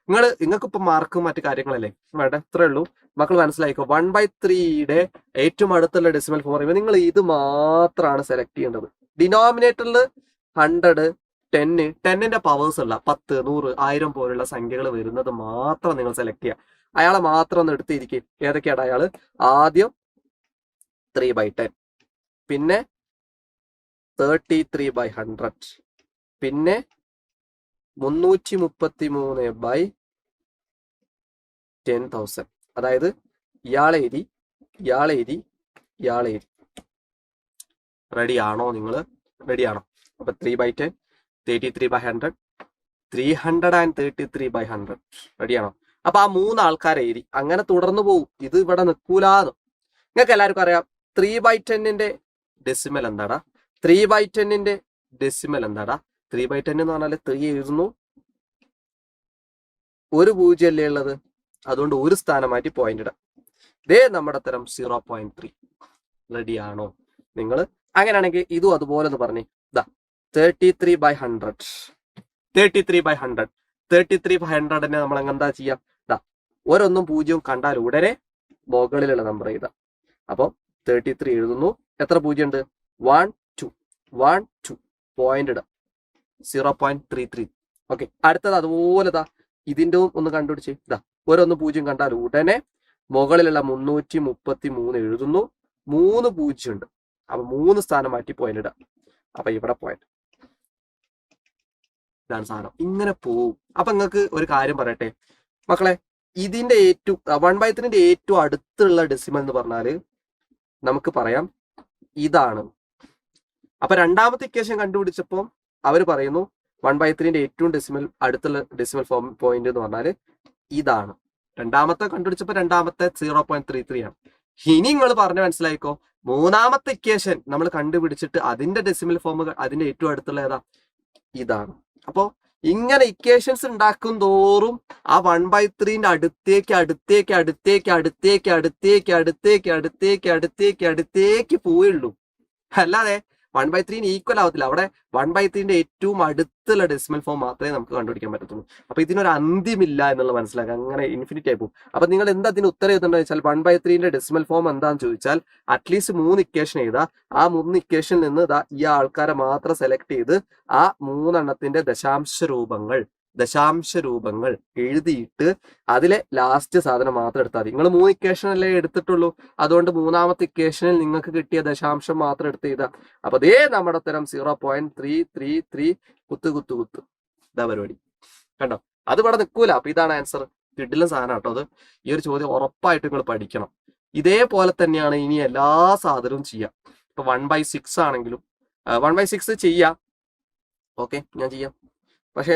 നിങ്ങൾക്ക് ഇപ്പൊ മാർക്കും മറ്റു കാര്യങ്ങളല്ലേ വേണ്ട, ഇത്രേ ഉള്ളൂ. മക്കൾ മനസ്സിലായിക്കോ. 1/3 ഏറ്റവും അടുത്തുള്ള ഡെസിമൽ ഫോം പറയുമ്പോൾ നിങ്ങൾ ഇത് മാത്രമാണ് സെലക്ട് ചെയ്യേണ്ടത്. ഡിനോമിനേറ്ററിൽ 100, 10, 10ന്റെ പവേഴ്സ് ഉള്ള 10, 100, 1000 പോലുള്ള സംഖ്യകൾ വരുന്നത് മാത്രം നിങ്ങൾ സെലക്ട് ചെയ്യുക. അയാളെ മാത്രം ഒന്ന് എടുത്തിരിക്കും. ഏതൊക്കെയാണ് അയാള്? ആദ്യം 3/10, പിന്നെ 33/100, പിന്നെ 333/10,000. അതായത് ഇയാളെ എഴുതി, ഇയാളെ എഴുതി, ഇയാളെ എഴുതി. റെഡിയാണോ നിങ്ങൾ? റെഡിയാണോ? അപ്പൊ 3/10, 33/100, 333/100. റെഡിയാണോ? അപ്പൊ ആ 3 ആൾക്കാരെ എഴുതി. അങ്ങനെ തുടർന്ന് പോകും. ഇത് ഇവിടെ നിൽക്കൂലാന്ന് നിങ്ങൾക്ക് എല്ലാവർക്കും അറിയാം. 3/10 ഡെസിമൽ എന്താടാ? 3/10 ഡെസിമൽ എന്താടാ? 3/10 എന്ന് പറഞ്ഞാൽ 3 എഴുതുന്നു, ഒരു 0 അല്ലേ ഉള്ളത്, അതുകൊണ്ട് ഒരു സ്ഥാനം മാറ്റി പോയിന്റ് ഇടാം. ഇതേ നമ്മുടെ തരം 0.3. റെഡിയാണോ നിങ്ങൾ? അങ്ങനെയാണെങ്കിൽ ഇതും അതുപോലെ ഒന്ന് പറഞ്ഞേ. ഇതാ 33/100, 33/100, 33/100 നമ്മൾ എന്താ ചെയ്യാം? ഇതാ ഓരോന്നും 0 കണ്ടാൽ ഉടനെ മുകളിലുള്ള നമ്പർ എഴുതാം. അപ്പൊ 33 എഴുതുന്നു. എത്ര 0 ഉണ്ട്? 1 2 1 2 പോയിന്റ് ഇടാം. 0.33. ഓക്കെ, അടുത്തത് അതുപോലെ ഇതാ ഇതിന്റെ ഒന്ന് കണ്ടുപിടിച്ച്. ഇതാ ഓരോന്ന് 0 കണ്ടാൽ ഉടനെ മുകളിലുള്ള 333 എഴുതുന്നു. 3 0 ഉണ്ട്. അപ്പൊ 3 സ്ഥാനം മാറ്റി പോയിന്റ് ഇടാം. അപ്പൊ ഇവിടെ പോയിന്റ്. ഇതാണ് സാധനം. ഇങ്ങനെ പോവും. അപ്പൊ നിങ്ങൾക്ക് ഒരു കാര്യം പറയട്ടെ മക്കളെ, ഇതിന്റെ ഏറ്റവും 1/3 ഏറ്റവും അടുത്തുള്ള ഡെസിമൽ എന്ന് പറഞ്ഞാല് നമുക്ക് പറയാം ഇതാണ്. അപ്പൊ രണ്ടാമത്തെ ഇക്വേഷൻ കണ്ടുപിടിച്ചപ്പോൾ അവർ പറയുന്നു 1/3 ഏറ്റവും അടുത്തുള്ള ഡെസിമൽ ഫോം പോയിന്റ് എന്ന് പറഞ്ഞാല് ഇതാണ്. രണ്ടാമത്തെ കണ്ടുപിടിച്ചപ്പോൾ രണ്ടാമത്തെ 0.33 ആണ്. ഇനി നിങ്ങൾ പറഞ്ഞ് മനസ്സിലായിക്കോ, മൂന്നാമത്തെ ഇക്വേഷൻ നമ്മൾ കണ്ടുപിടിച്ചിട്ട് അതിന്റെ ഡെസിമൽ ഫോം അതിന്റെ ഏറ്റവും അടുത്തുള്ള ഏതാ? ഇതാണ്. അപ്പോ ഇങ്ങനെ ഇക്വേഷൻസ് ഉണ്ടാക്കും തോറും ആ 1/3 അടുത്തേക്ക് അടുത്തേക്ക് അടുത്തേക്ക് അടുത്തേക്ക് അടുത്തേക്ക് അടുത്തേക്ക് അടുത്തേക്ക് അടുത്തേക്ക് അടുത്തേക്ക് പോയുള്ളൂ. അല്ലാതെ 1/3 ഈക്വൽ ആവത്തില്ല. അവിടെ 1/3 ഏറ്റവും അടുത്തുള്ള ഡെസിമൽ ഫോം മാത്രമേ നമുക്ക് കണ്ടുപിടിക്കാൻ പറ്റത്തുള്ളൂ. അപ്പൊ ഇതിനൊരു അന്ത്യമില്ല എന്നുള്ളത് മനസ്സിലാക്കുക. അങ്ങനെ ഇൻഫിനിറ്റി ആയി പോകും. അപ്പൊ നിങ്ങൾ എന്താ അതിന് ഉത്തരം എഴുതേണ്ടത് വെച്ചാൽ 1/3 ഡെസിമൽ ഫോം എന്താന്ന് ചോദിച്ചാൽ അറ്റ്ലീസ്റ്റ് 3 ഇക്വേഷൻ എഴുതാ. ആ 3 ഇക്വേഷനിൽ നിന്ന് ഈ ആൾക്കാരെ മാത്രം സെലക്ട് ചെയ്ത് ആ 3 എണ്ണത്തിന്റെ ദശാംശ രൂപങ്ങൾ എഴുതിയിട്ട് അതിലെ ലാസ്റ്റ് സാധനം മാത്രം എടുത്താൽ മതി. നിങ്ങൾ 3 ഇക്വേഷൻ അല്ലേ എടുത്തിട്ടുള്ളൂ, അതുകൊണ്ട് മൂന്നാമത്തെ ഇക്വേഷനിൽ നിങ്ങൾക്ക് കിട്ടിയ ദശാംശം മാത്രം എടുത്ത് ചെയ്താൽ. അപ്പൊ അതേ നമ്മുടെ ഉത്തരം 0.333 കുത്ത്. ഇതാ പരിപാടി. കണ്ടോ? അത് ഇവിടെ നിൽക്കൂല. അപ്പൊ ഇതാണ് ആൻസർ. കിടിലൻ സാധനം കേട്ടോ അത്. ഈ ഒരു ചോദ്യം ഉറപ്പായിട്ട് നിങ്ങൾ പഠിക്കണം. ഇതേപോലെ തന്നെയാണ് ഇനി എല്ലാ സാധനവും ചെയ്യാം. ഇപ്പൊ 1/6 ആണെങ്കിലും 1/6 ചെയ്യാം. ഓക്കെ, ഞാൻ ചെയ്യാം. പക്ഷെ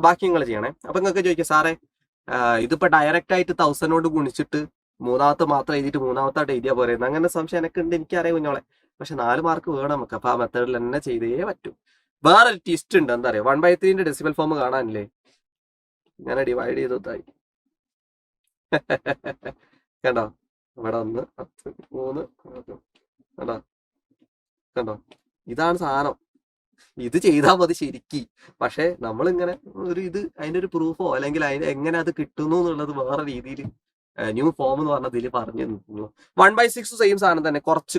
ബാക്കി നിങ്ങൾ ചെയ്യണേ. അപ്പൊ നിങ്ങൾക്ക് ചോദിക്കാം, സാറേ ഇതിപ്പോ ഡയറക്റ്റ് ആയിട്ട് 1000 ഗുണിച്ചിട്ട് മൂന്നാമത്തെ മാത്രം എഴുതിയിട്ട് മൂന്നാമത്തായിട്ട് എഴുതിയാ പോരെ? അങ്ങനെ സംശയം എനിക്ക് ഉണ്ട്, എനിക്കറിയാം കുഞ്ഞോളെ. പക്ഷെ 4 മാർക്ക് വേണം നമുക്ക്. അപ്പൊ ആ മെത്തേഡിൽ തന്നെ ചെയ്തേ പറ്റൂ. വേറൊരു ട്വിസ്റ്റ് ഉണ്ട്. എന്താ പറയാ, 1/3 ഡെസിമൽ ഫോം കാണാനില്ലേ? ഇങ്ങനെ ഡിവൈഡ് ചെയ്തായി കണ്ടോ? ഇവിടെ 1 10 3 കണ്ടോ? കണ്ടോ? ഇതാണ് സാധനം. ഇത് ചെയ്താൽ മതി ശരിക്ക്. പക്ഷെ നമ്മളിങ്ങനെ അതിന്റെ ഒരു പ്രൂഫോ അല്ലെങ്കിൽ അതിന് എങ്ങനെ അത് കിട്ടുന്നു എന്നുള്ളത് വേറെ രീതിയിൽ ന്യൂ ഫോം എന്ന് പറഞ്ഞതിൽ പറഞ്ഞു നിൽക്കുന്നു. 1/6 സെയിം സാധനം തന്നെ. കുറച്ചേ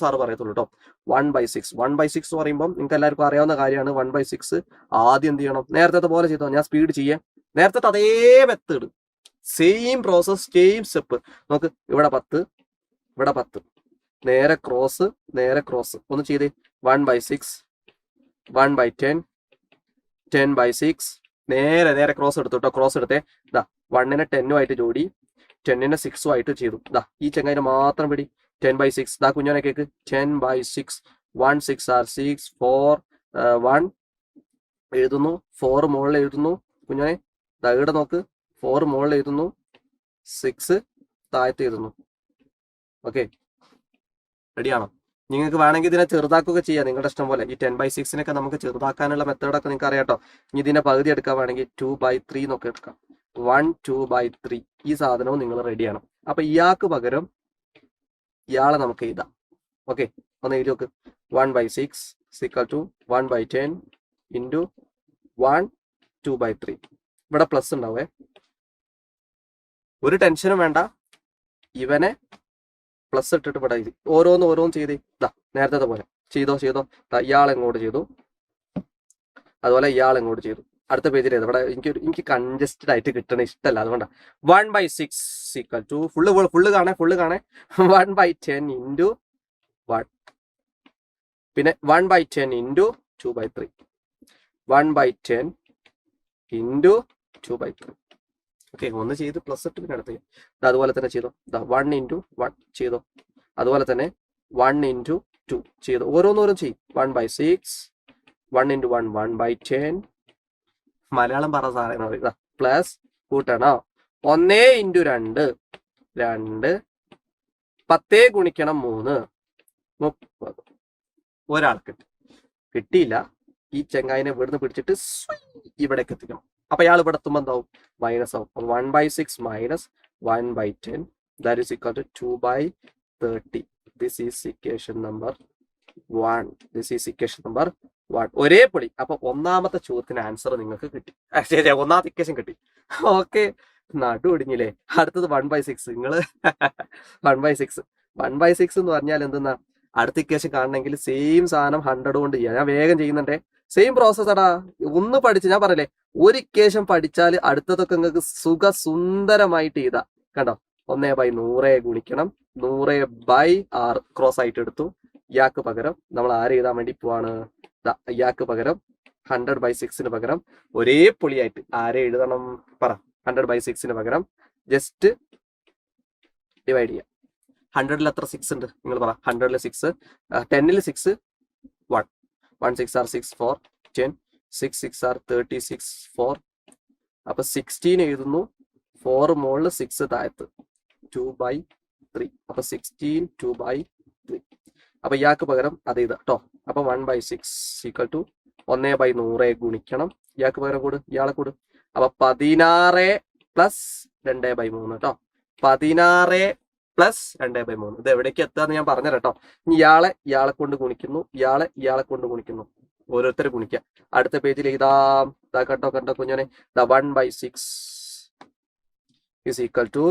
സാറ് പറയത്തുള്ളൂ കേട്ടോ. 1/6 പറയുമ്പോൾ നിങ്ങൾക്ക് എല്ലാവർക്കും അറിയാവുന്ന കാര്യമാണ്. 1/6 ആദ്യം എന്ത് ചെയ്യണം? നേരത്തെ പോലെ ചെയ്തോ. ഞാൻ സ്പീഡ് ചെയ്യാം. നേരത്തെ അതേ method, same process, same step. നമുക്ക് ഇവിടെ 10, ഇവിടെ 10, നേരെ ക്രോസ്. ഒന്ന് ചെയ്തേ. 1/6, 1/10, 10/6, നേരെ ക്രോസ് എടുത്തു കേട്ടോ. ക്രോസ് എടുത്തേ. ഇതാ 1നെ 10 ജോഡി, 10നെ 6 ചെയ്തു. ഇതാ ഈ ചെങ്ങായിനെ മാത്രം പിടി. 10/6. ഇതാ കുഞ്ഞോനെ കേക്ക്. 10/6, 1 6 are 6, 4 1 എഴുതുന്നു. 4 മുകളിൽ എഴുതുന്നു. കുഞ്ഞോനെ ഇതാ ഇവിടെ നോക്ക്. 4 മുകളിൽ എഴുതുന്നു, 6 താഴത്ത് എഴുതുന്നു. ഓക്കെ, റെഡിയാണോ? നിങ്ങൾക്ക് വേണമെങ്കിൽ ഇതിനെ ചെറുതാക്കുകയൊക്കെ ചെയ്യാം, നിങ്ങളുടെ ഇഷ്ടം പോലെ. ഈ 10/6 നമുക്ക് ചെറുതാക്കാനുള്ള മെത്തേഡൊക്കെ നിങ്ങൾക്ക് അറിയാട്ടോ. ഇനി ഇതിനെ പകുതി എടുക്കാൻ വേണമെങ്കിൽ 2/3 എന്നൊക്കെ എടുക്കാം. 1 2/3 ഈ സാധനവും നിങ്ങൾ റെഡിയാണ്. അപ്പൊ ഇയാൾക്ക് പകരം ഇയാളെ നമുക്ക് എഴുതാം. ഓക്കെ, ഒന്ന് എഴുതി നോക്ക്. 1/6 ഈക്വൽ ടു 1/10 ഇൻറ്റു 1 2/3. ഇവിടെ പ്ലസ് ഉണ്ടാവേ, ഒരു ടെൻഷനും വേണ്ട. ഇവനെ പ്ലസ് ഇട്ടിട്ട് ഇവിടെ ഓരോന്ന് ചെയ്ത് നേരത്തെ പോലെ ചെയ്തോ. ഇയാളെങ്ങോട്ട് ചെയ്തു, അതുപോലെ ഇയാളെങ്ങോട്ട് ചെയ്തു. അടുത്ത പേജിൽ ഇവിടെ എനിക്ക് കൺജസ്റ്റഡ് ആയിട്ട് കിട്ടണ ഇഷ്ടമല്ല, അതുകൊണ്ടാണ്. 1/6 ഈക്വൽ ടു ഫുള്ള് കാണേ 1/10 ഇൻറ്റു 1, പിന്നെ 1/10 ഇൻറ്റു 2/3, 1/10 ഇൻറ്റു 2/3. ഓക്കെ, ഒന്ന് ചെയ്ത് പ്ലസ് ഇട്ട് പിന്നെ അടുത്ത് അതുപോലെ തന്നെ ചെയ്തോ. 1 ഇൻറ്റു 1 ചെയ്തോ, അതുപോലെ തന്നെ 1 ഇൻറ്റു 2 ചെയ്തോ. ഓരോന്നോരും ചെയ്യും. 1/6 1 ഇൻറ്റു 1 1/10. മലയാളം പറ സാറേ. പ്ലസ് കൂട്ടണോ, 1 ഇൻറ്റു 2 2, 10 ഗുണിക്കണം 3 30. ഒരാൾക്ക് കിട്ടിയില്ല. ഈ ചെങ്ങായിനെ ഇവിടുന്ന് പിടിച്ചിട്ട് ഇവിടേക്ക് എത്തിക്കണം. അപ്പൊ ഇയാൾ ഇവിടെ എത്തുമ്പോൾ എന്താവും, മൈനസ് ആവും. 1/6 minus 1/10 that is equal to 2/30. This is equation number 1. ഒരേ പൊടി. അപ്പൊ ഒന്നാമത്തെ ചോദ്യത്തിന് ആൻസർ നിങ്ങൾക്ക് കിട്ടി. ശരി, ഒന്നാമത്തെ ഇക്വേഷൻ കിട്ടി. ഓക്കെ, നടു ഒടിഞ്ഞില്ലേ. അടുത്തത് 1/6. നിങ്ങള് 1/6 എന്ന് പറഞ്ഞാൽ എന്തെന്നാ, അടുത്ത ഇക്വേഷൻ കാണണമെങ്കിൽ സെയിം സാധനം 100 കൊണ്ട് ചെയ്യാം. ഞാൻ വേഗം ചെയ്യുന്നുണ്ടേ. സെയിം പ്രോസസ് അടാ. ഒന്ന് പഠിച്ച്, ഞാൻ പറയല്ലേ, ഒരു ഇക്വേഷൻ പഠിച്ചാൽ അടുത്തതൊക്കെ നിങ്ങൾക്ക് സുന്ദരമായിട്ട് ചെയ്താ. കണ്ടോ, 1/100 ഗുണിക്കണം 100/6 ക്രോസ് ആയിട്ട് എടുത്തു. ഇയാൾക്ക് പകരം നമ്മൾ ആര് എഴുതാൻ വേണ്ടി പോവാണ്, ഇയാൾക്ക് പകരം 100/6 പകരം ഒരേ പൊളിയായിട്ട് ആരെ എഴുതണം പറ. 100/6 പകരം ജസ്റ്റ് ഡിവൈഡ് ചെയ്യാം. 100ൽ എത്ര 6 ഉണ്ട് നിങ്ങൾ പറ. 100ൽ 6, 10ൽ 6 1, 1 6 are 6 4 10, 6 6 are 36 4. അപ്പൊ 16 എഴുതുന്നു, 4 മുകളിൽ 6 താഴത്ത്, 2/3. അപ്പൊ 16 2/3. അപ്പൊ ഇയാൾക്ക് പകരം അത് ചെയ്ത കേട്ടോ. അപ്പൊ 1/6 ഈക്വൽ ടു 1/100 ഗുണിക്കണം ഇയാൾക്ക് പകരം കൂട്, ഇയാളെ കൂട്. അപ്പൊ 16 പ്ലസ് 2/3 കേട്ടോ. 16 പ്ലസ് 2/3. ഇത് എവിടേക്ക് എത്താന്ന് ഞാൻ പറഞ്ഞുതരാം കേട്ടോ. ഇനി ഇയാളെ കൊണ്ട് ഗുണിക്കുന്നു, ഇയാളെ കൊണ്ട് ഗുണിക്കുന്നു. ഓരോരുത്തർ ഗുണിക്കുക. അടുത്ത പേജിൽ എഴുതാം. കണ്ടോ കുഞ്ഞോനെ, 1/6 ഈസ് ഈക്വൽ ടു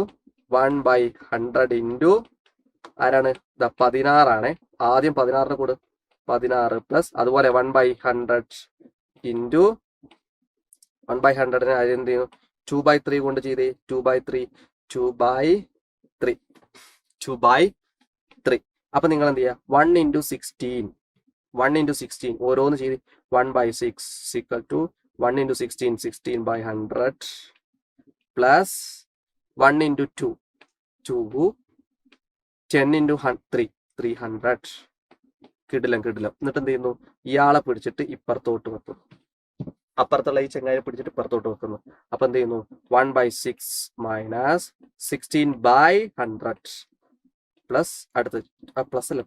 1/100 ഇൻറ്റു ആരാണ്, 16 ആണ്. ആദ്യം 16 കൂട്, 16 പ്ലസ് അതുപോലെ 1/100 ഇൻറ്റു 1/100 ആദ്യം എന്ത് ചെയ്യുന്നു, 2/3 കൊണ്ട് ചെയ്തേ. 2/3 അപ്പൊ നിങ്ങൾ എന്ത് ചെയ്യുക, 1 ഇൻറ്റു 16 ഓരോന്ന് ചെയ്ത്. 1/6 equal to 1 into 16 16/100 plus 1 into 2 10 into 300. കിടിലം. എന്നിട്ട് എന്ത് ചെയ്യുന്നു, ഇയാളെ പിടിച്ചിട്ട് ഇപ്പുറത്തോട്ട് വെക്കുന്നു. അപ്പുറത്തുള്ള ഈ ചെങ്ങായെ പിടിച്ചിട്ട് ഇപ്പുറത്തോട്ട് വെക്കുന്നു. അപ്പൊ എന്ത് ചെയ്യുന്നു, 1/6 മൈനസ് 16/100 പ്ലസ് അടുത്ത് പ്ലസ് അല്ല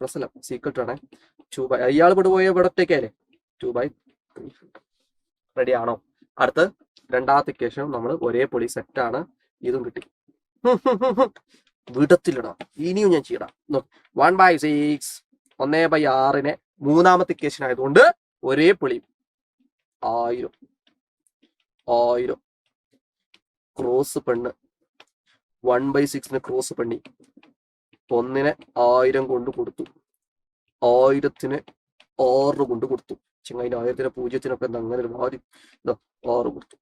സീക്വൽ ആണ് 2/, ഇയാൾ ഇവിടെ പോയ ഇവിടെ ഒറ്റയ്ക്കല്ലേ, 2/300. റെഡി ആണോ? അടുത്ത് രണ്ടാമത്തെ ഇക്വേഷൻ നമ്മൾ ഒരേ പൊളി സെറ്റാണ്. ഇതും കിട്ടി. വിടത്തിലിടാം, ഇനിയും ഞാൻ ചെയ്യടാം. 1/6 1/6 മൂന്നാമത്തെ ഇക്വേഷൻ ആയതുകൊണ്ട് ഒരേ പൊളി 1000 ക്രോസ് പെണ്ണ്. 1/6 ക്രോസ് പെണ്ണി 1 1000 കൊണ്ട് കൊടുത്തു, 1000 6 കൊണ്ട് കൊടുത്തു. ചെങ്ങായിന് 1000 0 അങ്ങനെ ഒരു മാറി 6 കൊടുത്തു.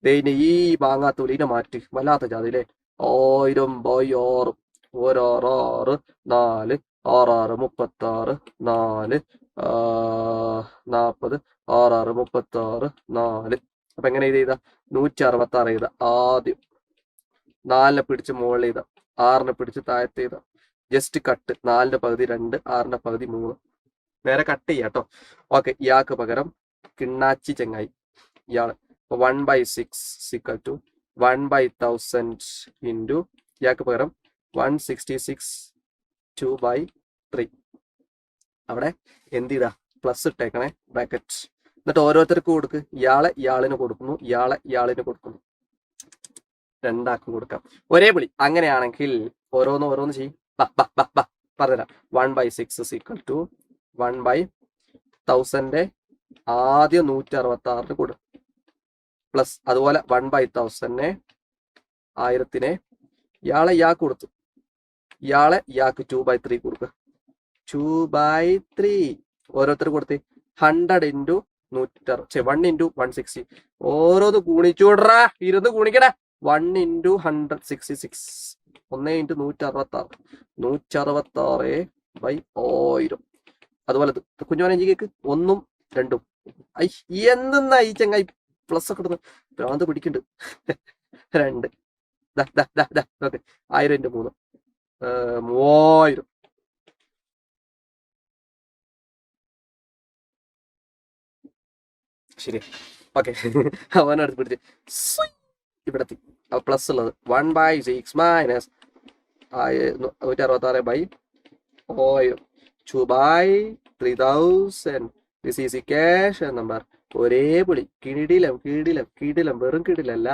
ദൈനെ ഈ വാങ്ങാത്ത ഇതിനെ മാറ്റി വല്ലാത്ത ജാതിയിലെ 1000/6 1/6 4 6 36 4 40 6 36 4. അപ്പൊ എങ്ങനെ ചെയ്ത 166 ചെയ്ത. ആദ്യം 4 പിടിച്ച് മുകളിൽ ചെയ്ത, 6 പിടിച്ച് താഴത്ത് ചെയ്ത. Just cut. 4 പകുതി 2, 6 പകുതി 3. നേരെ കട്ട് ചെയ്യാം കേട്ടോ. ഓക്കെ, ഇയാൾക്ക് പകരം കിണ്ണാച്ചി ചെങ്ങായി ഇയാള് 1/6 ഈക്വൽ ടു 1/1000 ഇൻറ്റു ഇയാൾക്ക് പകരം 166 2/3. അവിടെ എന്ത് ചെയ്താ, പ്ലസ് ഇട്ടേക്കണേ ബ്രാക്കറ്റ്. എന്നിട്ട് ഓരോരുത്തർക്ക് കൊടുക്ക്. ഇയാളിന് കൊടുക്കുന്നു, ഇയാളിന് കൊടുക്കുന്നു. രണ്ടാക്കും കൊടുക്കാം. ഒരേ വിളി. അങ്ങനെയാണെങ്കിൽ ഓരോന്ന് ചെയ്യും. പറഞ്ഞുതരാം. 1/6 = 1/1000 ആദ്യം 166 കൊടു പ്ലസ് അതുപോലെ 1/1000 1000 ഇയാളെ ഇയാൾക്ക് കൊടുത്തു, ഇയാളെ ഇയാൾക്ക് 2/3 കൊടുക്കുക. 2/3 ഓരോരുത്തർ കൊടുത്ത് 100 × 160 1 × 160 ഓരോന്ന് കൂണിച്ചൂടറാ, ഇരുന്ന് കൂണിക്കടാ. 1 × 166 1 × 166 166/1000. അതുപോലെ കുഞ്ഞോനെ കേക്ക് 1 2 ഐ എന്തെന്നാ ഈ ചങ്ങായി പ്ലസ് ഒക്കെ ഇടുന്നു, ഭ്രാന്ത് പിടിക്കുന്നുണ്ട്. 2 ഓക്കെ 1000 × 3 3000. ശരി, ഓക്കെ. അവനടുത്ത് പിടിച്ച് ഇവിടെ പ്ലസ് ഉള്ളത് 1/6 minus 166/1000 2/3000. This is equation number. ഒരേ പുളി. കിടിലം വെറും കിടിലല്ല,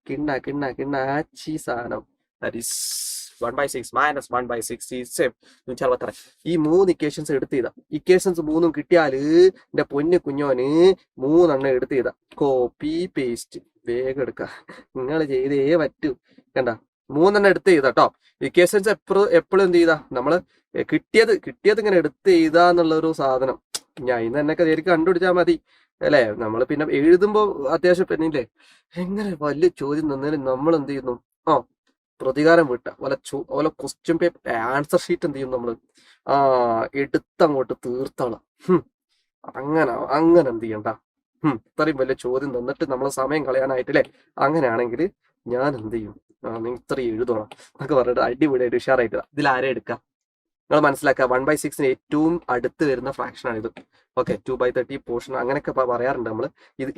കിണ്ണാച്ചി സാധനം. That is 1/6 minus 1/6 166. ഈ 3 ഇക്വേഷൻസ് എടുത്ത് ചെയ്താ, ഇക്വേഷൻസ് 3 കിട്ടിയാല് എന്റെ പൊന്നു കുഞ്ഞോന് 3 എണ്ണം എടുത്ത് ചെയ്താ കോപ്പി പേസ്റ്റ് വേഗം എടുക്ക. നിങ്ങൾ ചെയ്തേ പറ്റൂ. കണ്ട 3 എണ്ണം എടുത്ത് ചെയ്താ കേട്ടോ. ഇക്വേഷൻസ് എപ്പോഴും എന്ത് ചെയ്താ നമ്മള് കിട്ടിയത് ഇങ്ങനെ എടുത്ത് ചെയ്താന്നുള്ളൊരു സാധനം. ഞാൻ ഇന്ന് എന്നൊക്കെ ശരിക്കും കണ്ടുപിടിച്ചാൽ മതി അല്ലെ. നമ്മൾ പിന്നെ എഴുതുമ്പോ അത്യാവശ്യം പെണ്ണില്ലേ എങ്ങനെ വലിയ ചോദ്യം തന്നാലും നമ്മൾ എന്ത് ചെയ്യുന്നു, പ്രതികാരം വിട്ട ഓലെ ക്വസ്റ്റ്യൻ പേപ്പർ ആൻസർ ഷീറ്റ് എന്ത് ചെയ്യും നമ്മള് എടുത്തങ്ങോട്ട് തീർത്തോളാം. അങ്ങനെ എന്ത് ചെയ്യണ്ട. ഇത്രയും വലിയ ചോദ്യം തന്നിട്ട് നമ്മളെ സമയം കളയാനായിട്ടില്ലേ. അങ്ങനെയാണെങ്കിൽ ഞാൻ എന്ത് ചെയ്യും, നിങ്ങൾ ഇത്രയും എഴുതണം എന്നൊക്കെ പറഞ്ഞിട്ട് അടിപൊളിയായിട്ട് ഉഷാറായിട്ട് ഇതിൽ ആരെ എടുക്കാം നിങ്ങൾ മനസ്സിലാക്കുക. 1/6 ഏറ്റവും അടുത്ത് വരുന്ന ഫ്രാക്ഷൻ ആണ് ഇത്. ഓക്കെ 2/30 പോർഷൻ അങ്ങനെയൊക്കെ പറയാറുണ്ട് നമ്മൾ.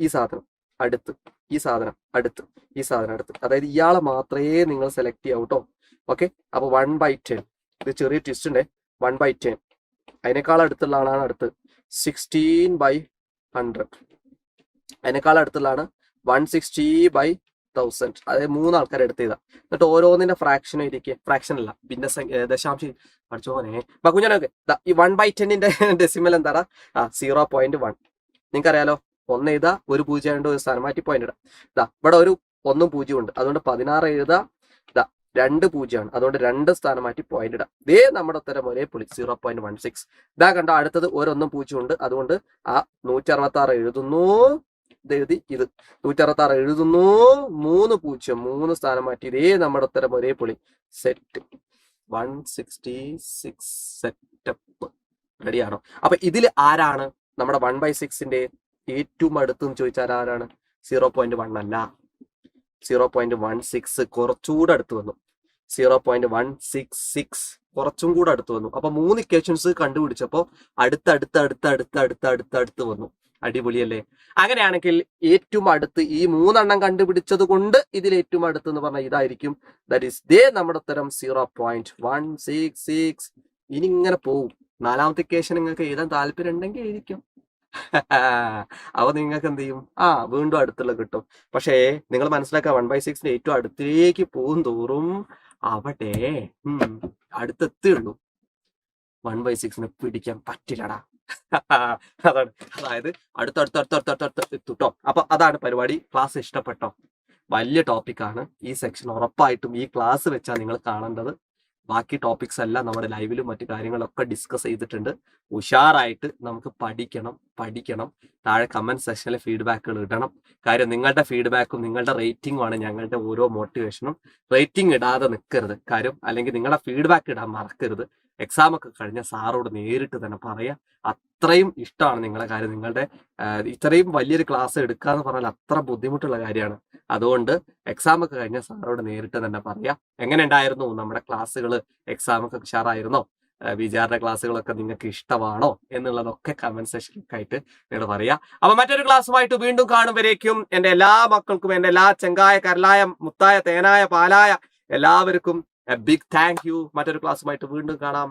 ഈ സാധനം അടുത്ത്, ഈ സാധനം അടുത്ത്, ഈ സാധനം അടുത്ത്, അതായത് ഇയാളെ മാത്രമേ നിങ്ങൾ സെലക്ട് ചെയ്യാവൂ കേട്ടോ. ഓക്കെ അപ്പൊ 1/10 ഇത് ചെറിയ ട്വിസ്റ്റ് ഉണ്ട്. 1/10 അതിനേക്കാൾ അടുത്തുള്ള ആളാണ് അടുത്ത് 16/100. അതിനേക്കാൾ അടുത്തുള്ളതാണ് 160/1000. അതായത് 3 ആൾക്കാർ എടുത്ത് ചെയ്താ. എന്നിട്ട് ഓരോന്നിന്റെ ഫ്രാക്ഷൻ ഇരിക്കുക, ഫ്രാക്ഷൻ അല്ല ദശാംശം പഠിച്ചോനെ കുഞ്ഞനൊക്കെ. ഈ 1/10ന്റെ ഡെസിമൽ എന്താടാ 0.1. നിങ്ങൾക്കറിയാലോ 1 എഴുതാ, 1 0 ആയതുകൊണ്ട് ഒരു സ്ഥാനം മാറ്റി പോയിന്റ് ഇടാം. ഇവിടെ ഒരു 1 0 ഉണ്ട്, അതുകൊണ്ട് 16 എഴുതാ. 2 0 ആണ്, അതുകൊണ്ട് 2 സ്ഥാനം മാറ്റി പോയിന്റ് ഇടാം. ഇതേ നമ്മുടെ ഉത്തരം ഒരേ പുളി 0.16. കണ്ടോ അടുത്തത് ഒരു 1 0 ഉണ്ട്, അതുകൊണ്ട് ആ 166 എഴുതുന്നു. ഇതെഴുതി ഇത് 166 എഴുതുന്നു. 3 0 3 സ്ഥാനം മാറ്റി. ഇതേ നമ്മുടെ ഉത്തരം ഒരേ പുളി സെറ്റ് 166 സെറ്റപ്പ്. റെഡിയാണോ? അപ്പൊ ഇതിൽ ആരാണ് നമ്മുടെ 1/6ന്റെ ഏറ്റവും അടുത്തെന്ന് ചോദിച്ചാൽ ആരാണ്? 0.1 അല്ല, 0.16 കുറച്ചുകൂടെ അടുത്ത് വന്നു. 0.166 കുറച്ചും കൂടെ അടുത്ത് വന്നു. അപ്പൊ 3 ഇക്വേഷൻസ് കണ്ടുപിടിച്ചപ്പോ അടുത്ത് വന്നു. അടിപൊളിയല്ലേ? അങ്ങനെയാണെങ്കിൽ ഏറ്റവും അടുത്ത് ഈ 3 എണ്ണം കണ്ടുപിടിച്ചത് കൊണ്ട് ഇതിൽ ഏറ്റവും അടുത്ത് എന്ന് പറഞ്ഞാൽ ഇതായിരിക്കും. ദാറ്റ് ഈസ് നമ്മുടെ ഉത്തരം 0.166. ഇനി ഇങ്ങനെ പോവും. 4ാമത്തെ ഇക്വേഷൻ നിങ്ങൾക്ക് എഴുതാൻ താല്പര്യം ഉണ്ടെങ്കിൽ എഴുതിക്കും. അപ്പൊ നിങ്ങൾക്ക് എന്ത് ചെയ്യും, വീണ്ടും അടുത്തുള്ള കിട്ടും. പക്ഷേ നിങ്ങൾ മനസ്സിലാക്കുക 1/6ന്റെ ഏറ്റവും അടുത്തേക്ക് പോകും തോറും അവിടെ അടുത്തെത്തുള്ളൂ. 1/6നെ പിടിക്കാൻ പറ്റില്ലടാ. അതാണ്, അതായത് അടുത്തടുത്ത് എത്തുട്ടോ. അപ്പൊ അതാണ് പരിപാടി. ക്ലാസ് ഇഷ്ടപ്പെട്ടോ? വലിയ ടോപ്പിക്കാണ് ഈ സെക്ഷൻ. ഉറപ്പായിട്ടും ഈ ക്ലാസ് വെച്ചാൽ നിങ്ങൾ കാണേണ്ടത്. ബാക്കി ടോപ്പിക്സ് എല്ലാം നമ്മുടെ ലൈവിലും മറ്റു കാര്യങ്ങളൊക്കെ ഡിസ്കസ് ചെയ്തിട്ടുണ്ട്. ഉഷാറായിട്ട് നമുക്ക് പഠിക്കണം. താഴെ കമന്റ് സെക്ഷനിൽ ഫീഡ്ബാക്കുകൾ ഇടണം. കാര്യം നിങ്ങളുടെ ഫീഡ്ബാക്കും നിങ്ങളുടെ റേറ്റിംഗും ആണ് ഞങ്ങളുടെ ഓരോ മോട്ടിവേഷനും. റേറ്റിംഗ് ഇടാതെ നിൽക്കരുത്. കാര്യം അല്ലെങ്കിൽ നിങ്ങളുടെ ഫീഡ്ബാക്ക് ഇടാൻ മറക്കരുത്. എക്സാം ഒക്കെ കഴിഞ്ഞ സാറോട് നേരിട്ട് തന്നെ പറയാം. അത്രയും ഇഷ്ടമാണ് നിങ്ങളുടെ കാര്യം. നിങ്ങളുടെ ഇത്രയും വലിയൊരു ക്ലാസ് എടുക്കുക എന്ന് പറഞ്ഞാൽ അത്ര ബുദ്ധിമുട്ടുള്ള കാര്യമാണ്. അതുകൊണ്ട് എക്സാം ഒക്കെ കഴിഞ്ഞ സാറോട് നേരിട്ട് തന്നെ പറയാം. എങ്ങനെ ഉണ്ടായിരുന്നു നമ്മുടെ ക്ലാസ്സുകൾ? എക്സാം ഒക്കെ ഉഷാറായിരുന്നോ? വിചാരണ ക്ലാസ്സുകളൊക്കെ നിങ്ങൾക്ക് ഇഷ്ടമാണോ എന്നുള്ളതൊക്കെ കമന്റ് സെക്ഷനിലൊക്കെ ആയിട്ട് നിങ്ങൾ പറയാം. അപ്പൊ മറ്റൊരു ക്ലാസ്സുമായിട്ട് വീണ്ടും കാണുമ്പോഴേക്കും എന്റെ എല്ലാ മക്കൾക്കും, എന്റെ എല്ലാ ചെങ്കായ, കരലായ, മുത്തായ, തേനായ, പാലായ എല്ലാവർക്കും ബിഗ് താങ്ക് യു. മറ്റൊരു ക്ലാസ്സുമായിട്ട് വീണ്ടും കാണാം.